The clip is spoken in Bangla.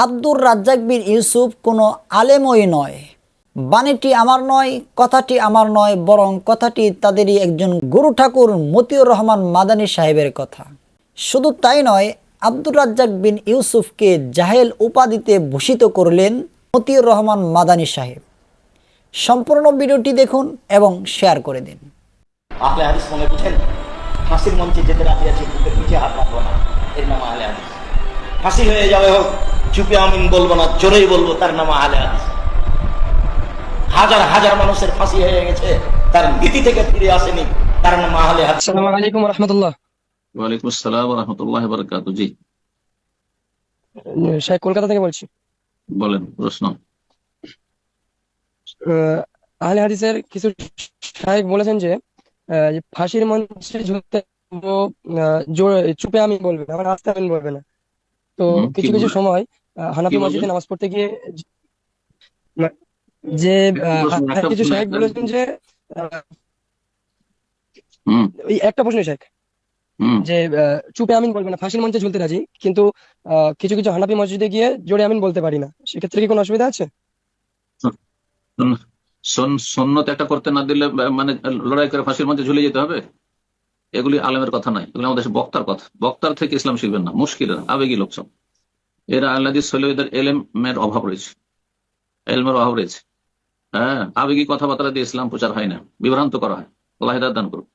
আব্দুর রাজ্জাক বিন ইউসুফ কোনো আলেমই নয়। বাণীটি আমার নয়, কথাটি আমার নয়, বরং কথাটি তাদেরই একজন গুরু ঠাকুর মতিউর রহমান মাদানী সাহেবের কথা। শুধু তাই নয়, আব্দুর রাজ্জাক বিন ইউসুফকে জাহেল উপাধিতে ভূষিত করলেন মতিউর রহমান মাদানী সাহেব। সম্পূর্ণ ভিডিওটি দেখুন এবং শেয়ার করে দিন। আহলে হাদিস মনে বুঝেন, ফাঁসির মঞ্চে যেতে রাজি আছে, বুকের পিছে হাত রাখবো না, এর নাম আহলে হাদিস। ফাঁসি হয়ে যাবে হোক, চুপে আমিন বলবো না, জোরেই বলবো, তার নাম আহলে হাদিস। হাজার হাজার মানুষের ফাঁসি হয়ে গেছে, তার নীতি থেকে ফিরে আসেনি, তার নাম আহলে হাদিস। আসসালামু আলাইকুম রহমতুল্লাহ। ওয়ালাইকুম আসসালাম ওয়া রাহমাতুল্লাহি ওয়া বারাকাতুহু। জি শেখ কলকাতা থেকে বলছি। বলেন প্রশ্ন। আহলে হাদিসের কিছু শাইখ বলেছেন যে যে ফাঁসির মঞ্চে ঝুলতে ও, চুপে আমি বলবে না, মানে আস্তে আমিন বলবে না। তো কি কিছু কিছু বলবেন? সময় কি হানাফি বলবেন? মসজিদে নামাজ পড়তে গিয়ে যে একটা কিছু শাইখ বলেছেন যে হুম ওই একটা প্রশ্ন শেখ, হুম যে চুপে আমিন বলবে না, ফাঁসির মঞ্চে ঝুলতে রাজি, কিন্তু কিছু কিছু হানাফি মসজিদে গিয়ে জোরে আমিন বলতে পারি না। সেক্ষেত্রে কি কোনো অসুবিধা আছে? সুন্নত একটা করতে না দিলে মানে লড়াই করে ফাঁসির মধ্যে ঝুলে যেতে হবে? এগুলি আলেমের কথা নয়, এগুলি আমাদের বক্তার কথা। বক্তার থেকে ইসলাম শিখবেন না, মুশকিল আবেগী লোক সব। এরা আহলে হাদিস হলে এদের এলেমের অভাব রয়েছে, এলমের অভাব রয়েছে। হ্যাঁ, আবেগী কথাবার্তা দিয়ে ইসলাম প্রচার হয় না, বিভ্রান্ত করা হয়। আল্লাহ হিদায়াত দান করুন।